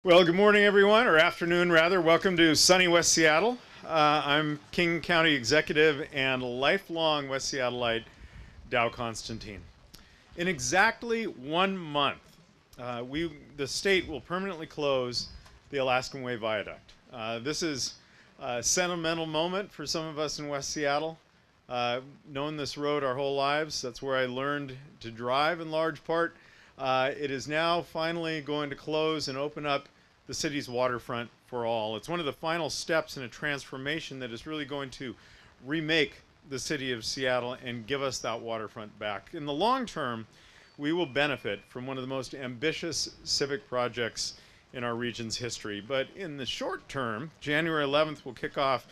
Well, good morning, everyone, or afternoon, rather. Welcome to sunny West Seattle. I'm King County Executive and lifelong West Seattleite Dow Constantine. In exactly 1 month, the state will permanently close the Alaskan Way Viaduct. This is a sentimental moment for some of us in West Seattle. Known this road our whole lives. That's where I learned to drive in large part. It is now finally going to close and open up the city's waterfront for all. It's one of the final steps in a transformation that is really going to remake the city of Seattle and give us that waterfront back. In the long term, we will benefit from one of the most ambitious civic projects in our region's history. But in the short term, January 11th will kick off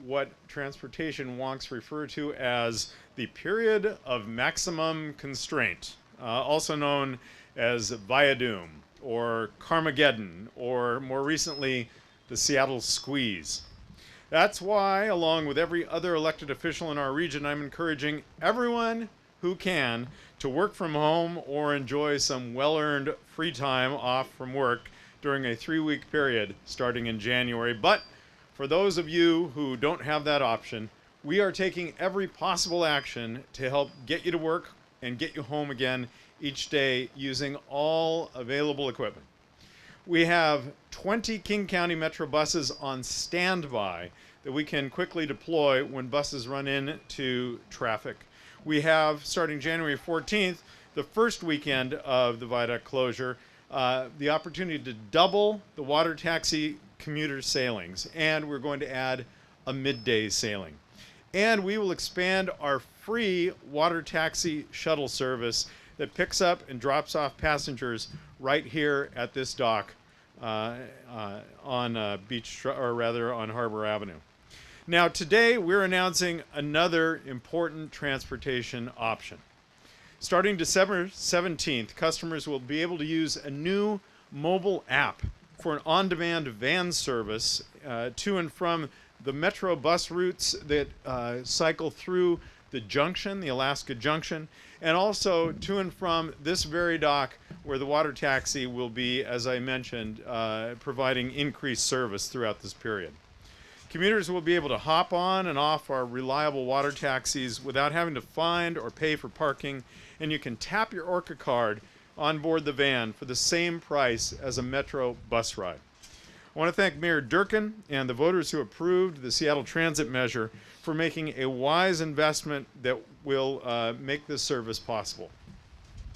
what transportation wonks refer to as the period of maximum constraint, also known as Viadoom, or Carmageddon, or more recently, the Seattle Squeeze. That's why, along with every other elected official in our region, I'm encouraging everyone who can to work from home or enjoy some well-earned free time off from work during a 3-week period starting in January. But for those of you who don't have that option, we are taking every possible action to help get you to work and get you home again each day using all available equipment. We have 20 King County Metro buses on standby that we can quickly deploy when buses run into traffic. We have, starting January 14th, the first weekend of the viaduct closure, the opportunity to double the water taxi commuter sailings, and we're going to add a midday sailing. And we will expand our free water taxi shuttle service that picks up and drops off passengers right here at this dock on Harbor Avenue. Now today we're announcing another important transportation option. Starting December 17th, customers will be able to use a new mobile app for an on-demand van service to and from the Metro bus routes that cycle through the junction, the Alaska Junction, and also to and from this very dock where the water taxi will be, as I mentioned, providing increased service throughout this period. Commuters will be able to hop on and off our reliable water taxis without having to find or pay for parking, and you can tap your Orca card on board the van for the same price as a Metro bus ride. I want to thank Mayor Durkan and the voters who approved the Seattle Transit measure for making a wise investment that will make this service possible.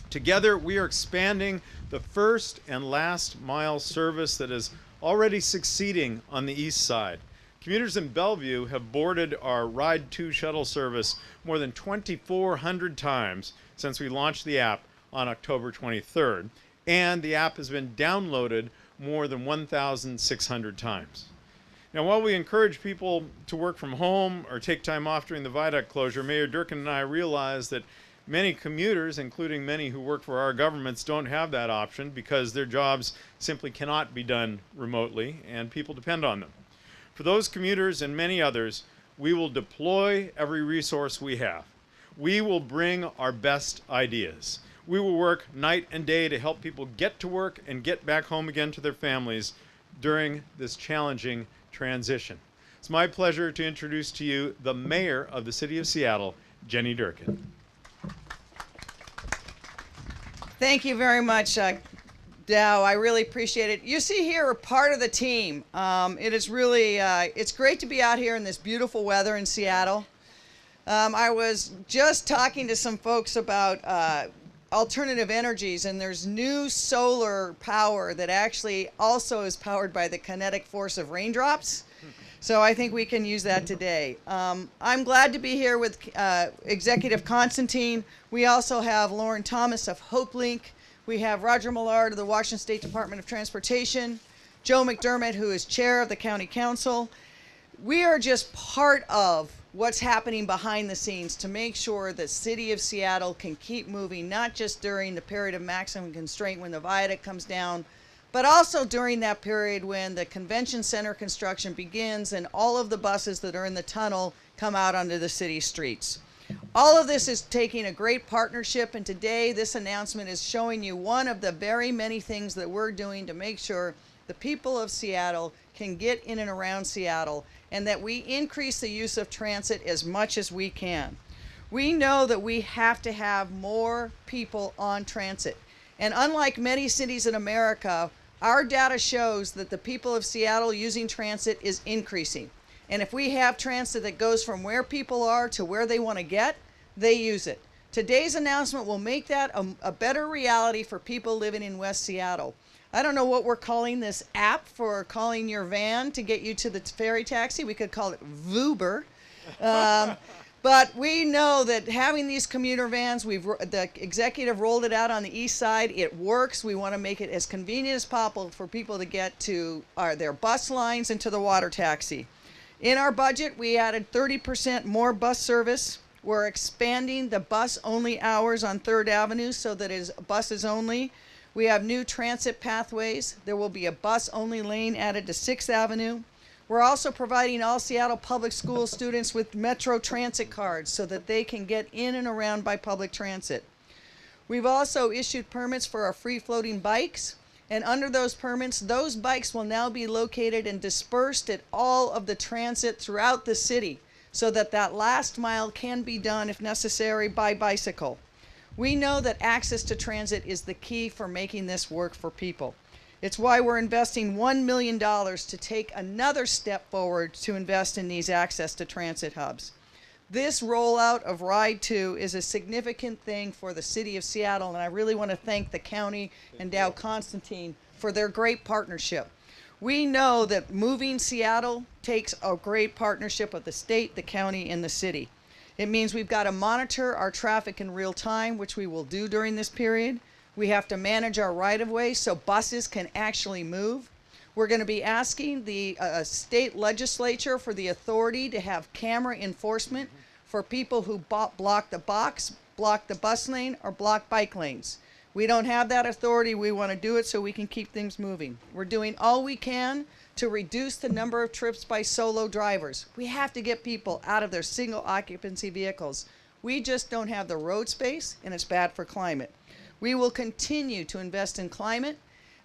Together, we are expanding the first and last mile service that is already succeeding on the east side. Commuters in Bellevue have boarded our Ride 2 shuttle service more than 2,400 times since we launched the app on October 23rd, and the app has been downloaded more than 1,600 times. Now, while we encourage people to work from home or take time off during the viaduct closure, Mayor Durkan and I realize that many commuters, including many who work for our governments, don't have that option because their jobs simply cannot be done remotely, and people depend on them. For those commuters and many others, we will deploy every resource we have. We will bring our best ideas. We will work night and day to help people get to work and get back home again to their families during this challenging transition. It's my pleasure to introduce to you the Mayor of the City of Seattle, Jenny Durkan. Thank you very much, Dow. I really appreciate it. You see here a part of the team. It is really, it's great to be out here in this beautiful weather in Seattle. I was just talking to some folks about alternative energies, and there's new solar power that actually also is powered by the kinetic force of raindrops. So I think we can use that today. I'm glad to be here with Executive Constantine. We also have Lauren Thomas of Hopelink. We have Roger Millar of the Washington State Department of Transportation, Joe McDermott, who is chair of the County Council. We are just part of what's happening behind the scenes to make sure the city of Seattle can keep moving, not just during the period of maximum constraint when the viaduct comes down, but also during that period when the convention center construction begins and all of the buses that are in the tunnel come out onto the city streets. All of this is taking a great partnership, and today this announcement is showing you one of the very many things that we're doing to make sure the people of Seattle can get in and around Seattle, and that we increase the use of transit as much as we can. We know that we have to have more people on transit. And unlike many cities in America, our data shows that the people of Seattle using transit is increasing. And if we have transit that goes from where people are to where they want to get, they use it. Today's announcement will make that a better reality for people living in West Seattle. I don't know what we're calling this app for calling your van to get you to the ferry taxi. We could call it Vuber. But we know that having these commuter vans, the executive rolled it out on the east side. It works. We want to make it as convenient as possible for people to get to their bus lines and to the water taxi. In our budget, we added 30% more bus service. We're expanding the bus-only hours on 3rd Avenue so that it is buses only. We have new transit pathways. There will be a bus-only lane added to 6th Avenue. We're also providing all Seattle Public School students with Metro Transit cards so that they can get in and around by public transit. We've also issued permits for our free-floating bikes, and under those permits, those bikes will now be located and dispersed at all of the transit throughout the city so that that last mile can be done, if necessary, by bicycle. We know that access to transit is the key for making this work for people. It's why we're investing $1 million to take another step forward to invest in these access to transit hubs. This rollout of Ride 2 is a significant thing for the city of Seattle, and I really want to thank the county and Dow Constantine for their great partnership. We know that moving Seattle takes a great partnership with the state, the county, and the city. It means we've got to monitor our traffic in real time, which we will do during this period. We have to manage our right-of-way so buses can actually move. We're going to be asking the state legislature for the authority to have camera enforcement for people who block the box, block the bus lane, or block bike lanes. We don't have that authority. We want to do it so we can keep things moving. We're doing all we can to reduce the number of trips by solo drivers. We have to get people out of their single occupancy vehicles. We just don't have the road space, and it's bad for climate. We will continue to invest in climate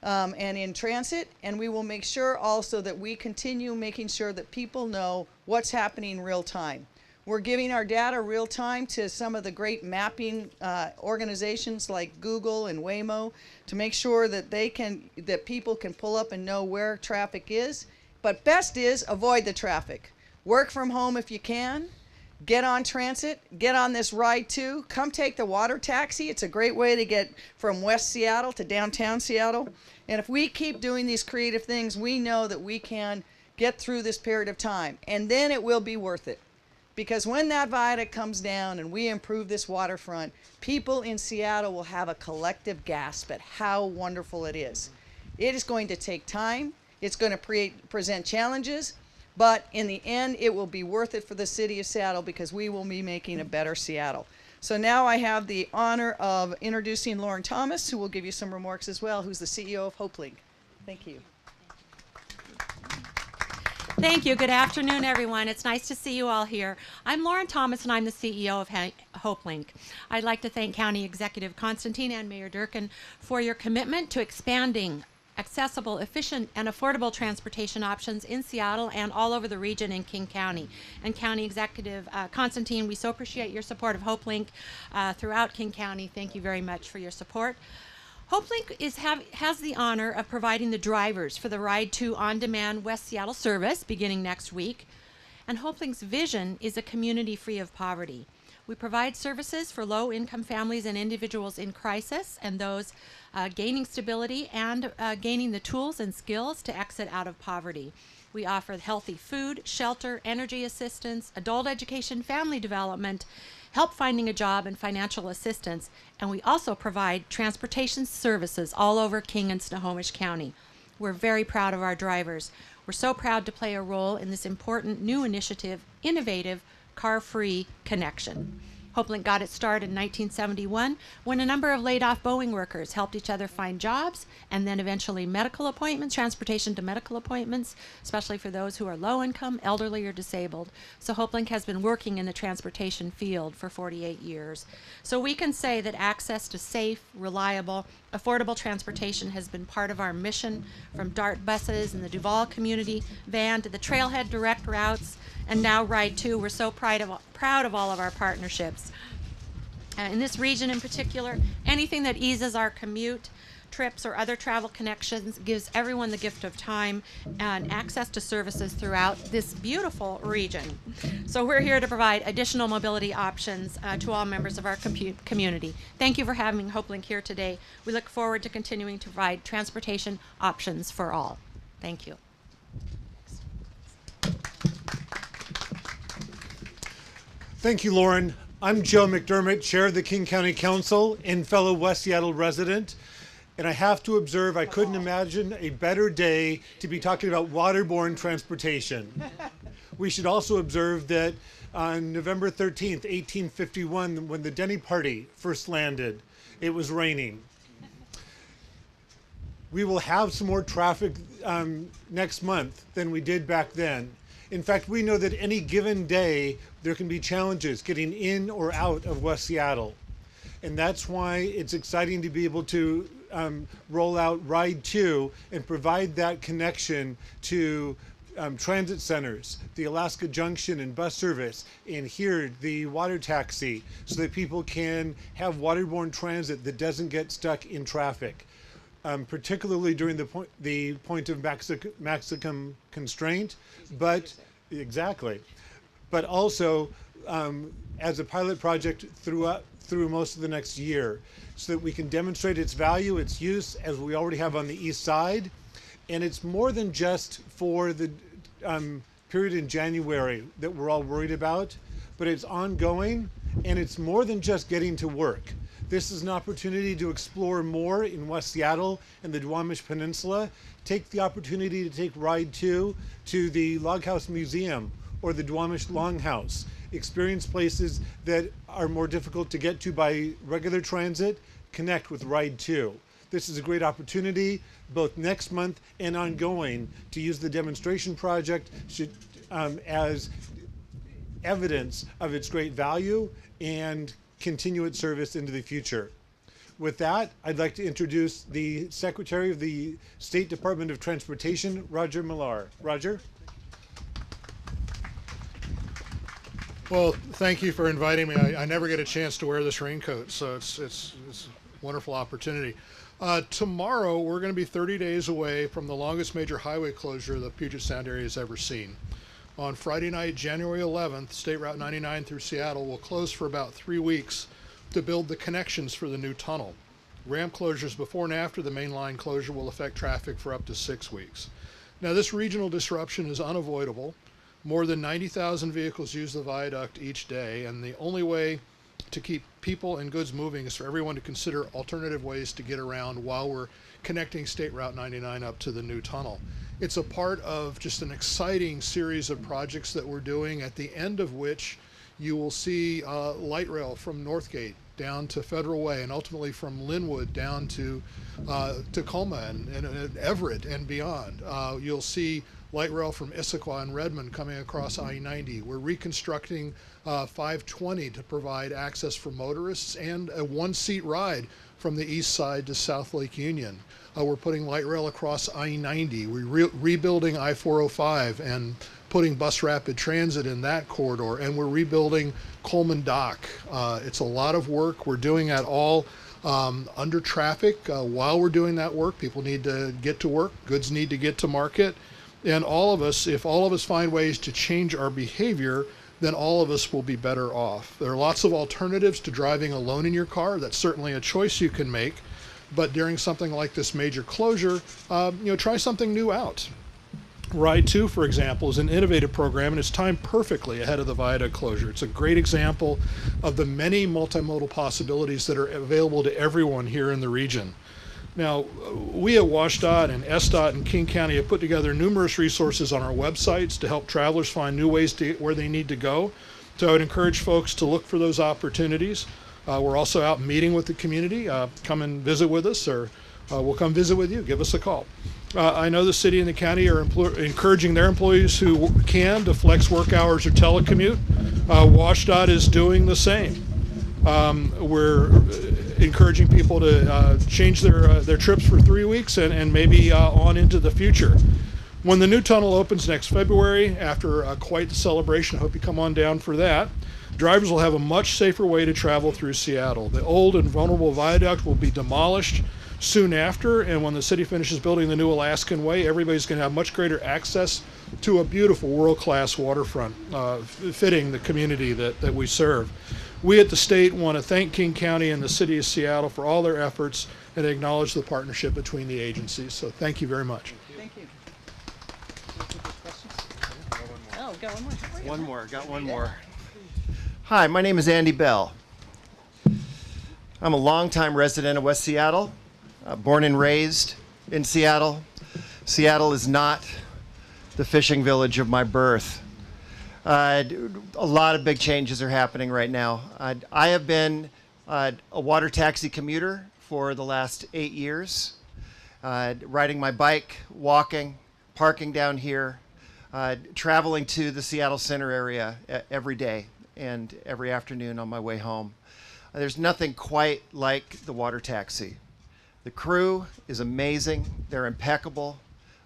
and in transit, and we will make sure also that we continue making sure that people know what's happening real time. We're giving our data real time to some of the great mapping organizations like Google and Waymo to make sure that that people can pull up and know where traffic is. But best is avoid the traffic. Work from home if you can. Get on transit, get on this Ride 2, come take the water taxi. It's a great way to get from West Seattle to downtown Seattle. And if we keep doing these creative things, we know that we can get through this period of time. And then it will be worth it. Because when that viaduct comes down and we improve this waterfront, people in Seattle will have a collective gasp at how wonderful it is. It is going to take time. It's going to present challenges. But in the end, it will be worth it for the city of Seattle because we will be making a better Seattle. So now I have the honor of introducing Lauren Thomas, who will give you some remarks as well, who's the CEO of Hopelink. Thank you. Thank you. Good afternoon, everyone. It's nice to see you all here. I'm Lauren Thomas, and I'm the CEO of Hopelink. I'd like to thank County Executive Constantine and Mayor Durkan for your commitment to expanding accessible, efficient, and affordable transportation options in Seattle and all over the region in King County. And County Executive Constantine, we so appreciate your support of Hopelink throughout King County. Thank you very much for your support. Hopelink has the honor of providing the drivers for the Ride 2 on-demand West Seattle service beginning next week. And Hopelink's vision is a community free of poverty. We provide services for low-income families and individuals in crisis and those gaining stability and gaining the tools and skills to exit out of poverty. We offer healthy food, shelter, energy assistance, adult education, family development, help finding a job, and financial assistance. And we also provide transportation services all over King and Snohomish County. We're very proud of our drivers. We're so proud to play a role in this important new initiative, innovative, car-free connection. Hopelink got its start in 1971 when a number of laid-off Boeing workers helped each other find jobs and then eventually medical appointments, transportation to medical appointments, especially for those who are low income, elderly, or disabled. So Hopelink has been working in the transportation field for 48 years. So we can say that access to safe, reliable, affordable transportation has been part of our mission, from DART buses and the Duval community van to the Trailhead direct routes, and now Ride 2. We're so proud of all of our partnerships. In this region in particular, anything that eases our commute, trips, or other travel connections gives everyone the gift of time and access to services throughout this beautiful region. So we're here to provide additional mobility options to all members of our community. Thank you for having Hopelink here today. We look forward to continuing to provide transportation options for all. Thank you. Thank you, Lauren. I'm Joe McDermott, Chair of the King County Council and fellow West Seattle resident. And I have to observe, I couldn't imagine a better day to be talking about waterborne transportation. We should also observe that on November 13th, 1851, when the Denny Party first landed, it was raining. We will have some more traffic next month than we did back then. In fact, we know that any given day, there can be challenges getting in or out of West Seattle. And that's why it's exciting to be able to roll out Ride 2 and provide that connection to transit centers, the Alaska Junction and bus service, and here the water taxi, so that people can have waterborne transit that doesn't get stuck in traffic, particularly during the point of maximum constraint, but exactly, but also as a pilot project through most of the next year, so that we can demonstrate its value, its use, as we already have on the east side. And it's more than just for the period in January that we're all worried about, but it's ongoing, and it's more than just getting to work. This is an opportunity to explore more in West Seattle and the Duwamish Peninsula. Take the opportunity to take Ride 2 to the Log House Museum or the Duwamish Longhouse. Experience places that are more difficult to get to by regular transit. Connect with Ride 2. This is a great opportunity, both next month and ongoing, to use the demonstration project as evidence of its great value and continue its service into the future. With that, I'd like to introduce the Secretary of the State Department of Transportation, Roger Millar. Roger? Well, thank you for inviting me. I never get a chance to wear this raincoat, so it's a wonderful opportunity. Tomorrow, we're going to be 30 days away from the longest major highway closure the Puget Sound area has ever seen. On Friday night, January 11th, State Route 99 through Seattle will close for about 3 weeks to build the connections for the new tunnel. Ramp closures before and after the main line closure will affect traffic for up to 6 weeks. Now, this regional disruption is unavoidable. More than 90,000 vehicles use the viaduct each day, and the only way to keep people and goods moving is for everyone to consider alternative ways to get around while we're connecting State Route 99 up to the new tunnel. It's a part of just an exciting series of projects that we're doing, at the end of which you will see light rail from Northgate down to Federal Way, and ultimately from Linwood down to Tacoma and Everett and beyond. You'll see light rail from Issaquah and Redmond coming across I-90. We're reconstructing 520 to provide access for motorists, and a one-seat ride from the east side to South Lake Union. We're putting light rail across I-90. We're rebuilding I-405 and putting bus rapid transit in that corridor, and we're rebuilding Coleman Dock. It's a lot of work. We're doing that all under traffic. While we're doing that work, people need to get to work, goods need to get to market. And all of us, if all of us find ways to change our behavior, then all of us will be better off. There are lots of alternatives to driving alone in your car. That's certainly a choice you can make. But during something like this major closure, try something new out. Ride 2, for example, is an innovative program, and it's timed perfectly ahead of the viaduct closure. It's a great example of the many multimodal possibilities that are available to everyone here in the region. Now, we at WashDOT and SDOT and King County have put together numerous resources on our websites to help travelers find new ways to get where they need to go. So I would encourage folks to look for those opportunities. We're also out meeting with the community. Come and visit with us, or we'll come visit with you. Give us a call. I know the city and the county are encouraging their employees who can to flex work hours or telecommute. WashDOT is doing the same. We're encouraging people to change their trips for 3 weeks and maybe on into the future. When the new tunnel opens next February, after quite the celebration, I hope you come on down for that, drivers will have a much safer way to travel through Seattle. The old and vulnerable viaduct will be demolished soon after, and when the city finishes building the new Alaskan Way, everybody's going to have much greater access to a beautiful world-class waterfront fitting the community that we serve. We at the state want to thank King County and the city of Seattle for all their efforts and acknowledge the partnership between the agencies. So thank you very much. Thank you. Oh, got one more. How are you? One more, got one more. Hi, my name is Andy Bell. I'm a longtime resident of West Seattle, born and raised in Seattle. Seattle is not the fishing village of my birth. A lot of big changes are happening right now. I have been a water taxi commuter for the last 8 years, riding my bike, walking, parking down here, traveling to the Seattle Center area every day and every afternoon on my way home. There's nothing quite like the water taxi. The crew is amazing. They're impeccable.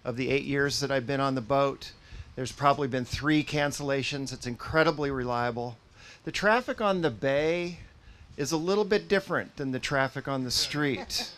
Of the 8 years that I've been on the boat, there's probably been 3 cancellations. It's incredibly reliable. The traffic on the bay is a little bit different than the traffic on the street.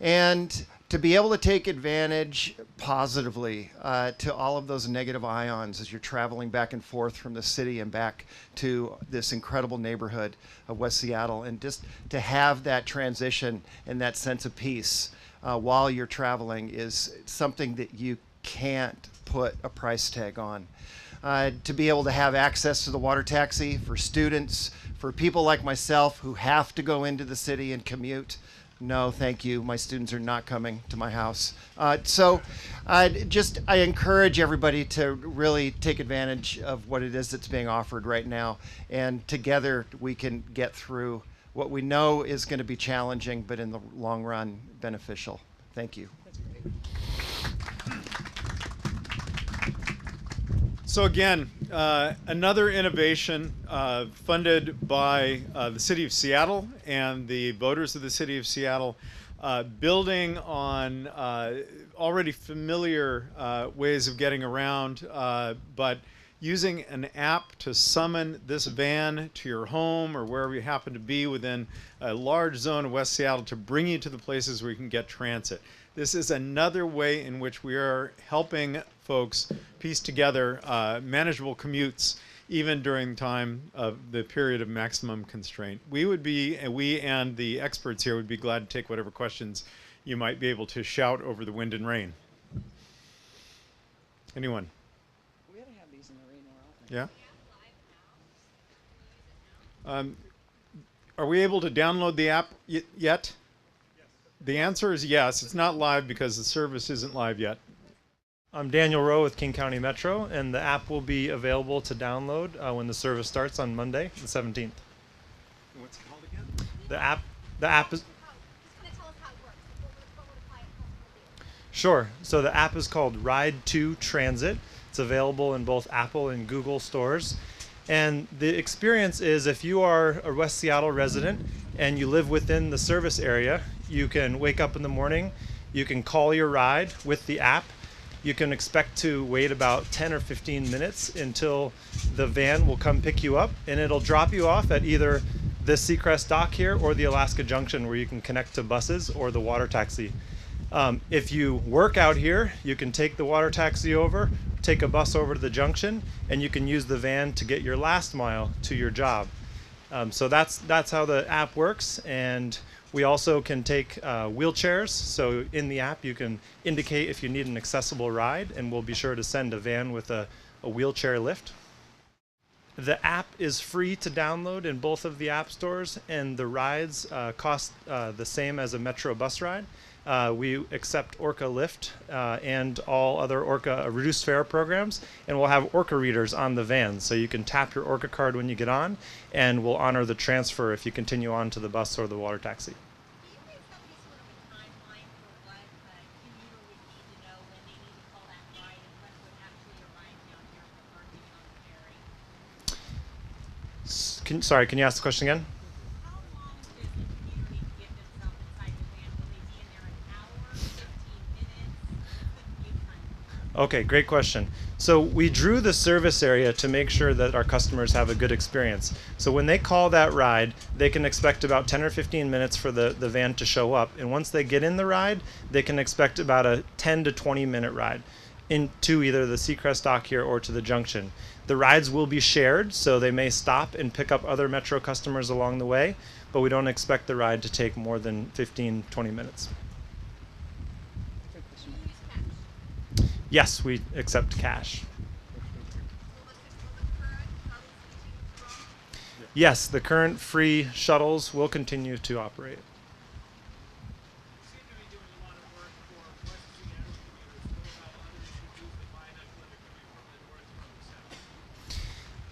And to be able to take advantage positively to all of those negative ions as you're traveling back and forth from the city and back to this incredible neighborhood of West Seattle, and just to have that transition and that sense of peace while you're traveling is something that you can't put a price tag on. To be able to have access to the water taxi for students, for people like myself who have to go into the city and commute, no, thank you. My students are not coming to my house. So I encourage everybody to really take advantage of what it is that's being offered right now. And together we can get through what we know is going to be challenging, but in the long run, beneficial. Thank you. So again, another innovation funded by the City of Seattle and the voters of the City of Seattle, building on already familiar ways of getting around, but using an app to summon this van to your home or wherever you happen to be within a large zone of West Seattle to bring you to the places where you can get transit. This is another way in which we are helping folks piece together manageable commutes even during time of the period of maximum constraint. We and the experts here would be glad to take whatever questions you might be able to shout over the wind and rain. Anyone? We ought to have these in the rain more often. Yeah? Are we able to download the app yet? Yes. The answer is yes. It's not live because the service isn't live yet. I'm Daniel Rowe with King County Metro, and the app will be available to download when the service starts on Monday, the 17th. What's it called again? The app is... Just kind of tell us how it works. What would a client do? Sure. So the app is called Ride to Transit. It's available in both Apple and Google stores. And the experience is, if you are a West Seattle resident and you live within the service area, you can wake up in the morning, you can call your ride with the app. You can expect to wait about 10 or 15 minutes until the van will come pick you up, and it'll drop you off at either the Seacrest dock here or the Alaska Junction, where you can connect to buses or the water taxi. If you work out here, you can take the water taxi over, take a bus over to the junction, and you can use the van to get your last mile to your job. So that's how the app works. And we also can take wheelchairs. So in the app, you can indicate if you need an accessible ride, and we'll be sure to send a van with a wheelchair lift. The app is free to download in both of the app stores, and the rides cost the same as a Metro bus ride. We accept Orca Lyft and all other Orca reduced fare programs, and we'll have Orca readers on the van, so you can tap your Orca card when you get on, and we'll honor the transfer if you continue on to the bus or the water taxi. Do you think there'll be sort of a timeline for what a commuter would need to know when they need to call that ride and when would actually arrive down here for parking on the ferry? Sorry, can you ask the question again? How long does the commuter need to Okay, great question. So we drew the service area to make sure that our customers have a good experience. So when they call that ride, they can expect about 10 or 15 minutes for the van to show up. And once they get in the ride, they can expect about a 10 to 20 minute ride into either the Seacrest dock here or to the junction. The rides will be shared, so they may stop and pick up other Metro customers along the way, but we don't expect the ride to take more than 15, 20 minutes. Yes, we accept cash. Yes, the current free shuttles will continue to operate.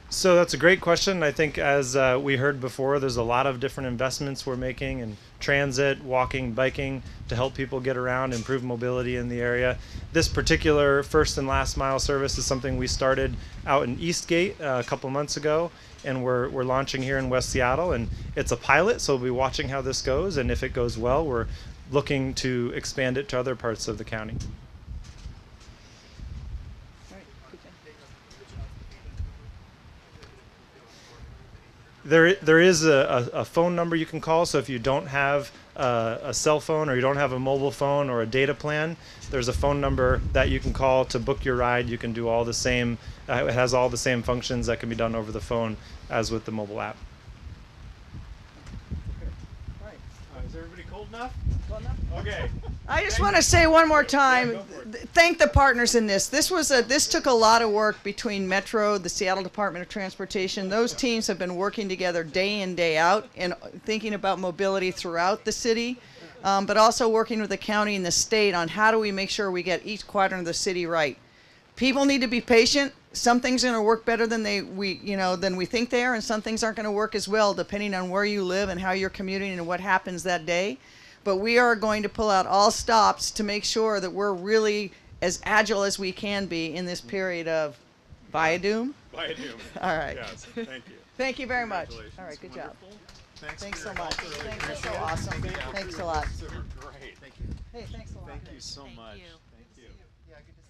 So that's a great question. I think as we heard before, there's a lot of different investments we're making in transit, walking, biking to help people get around, improve mobility in the area. This particular first and last mile service is something we started out in Eastgate a couple months ago, and we're launching here in West Seattle. And it's a pilot, so we'll be watching how this goes. And if it goes well, we're looking to expand it to other parts of the county. There is a phone number you can call, so if you don't have a cell phone or you don't have a mobile phone or a data plan, there's a phone number that you can call to book your ride. You can do all the same, it has all the same functions that can be done over the phone as with the mobile app. Is everybody cold enough? Okay. I just want to say one more time, thank the partners in this. This took a lot of work between Metro, the Seattle Department of Transportation. Those teams have been working together day in, day out, and thinking about mobility throughout the city, but also working with the county and the state on how do we make sure we get each quadrant of the city right. People need to be patient. Some things are going to work better than we think they are, and some things aren't going to work as well, depending on where you live and how you're commuting and what happens that day. But we are going to pull out all stops to make sure that we're really as agile as we can be in this period of Viadoom. Viadoom. All right. Yes, thank you. Thank you very much. Congratulations. All right, good job. Wonderful. Thanks for so your much. help. Really Thanks, that's so appreciate it. awesome. Thanks a lot. Super great. Thank you. Hey, thanks a lot. Thank you so Thank much. you. Thank you. Yeah, good to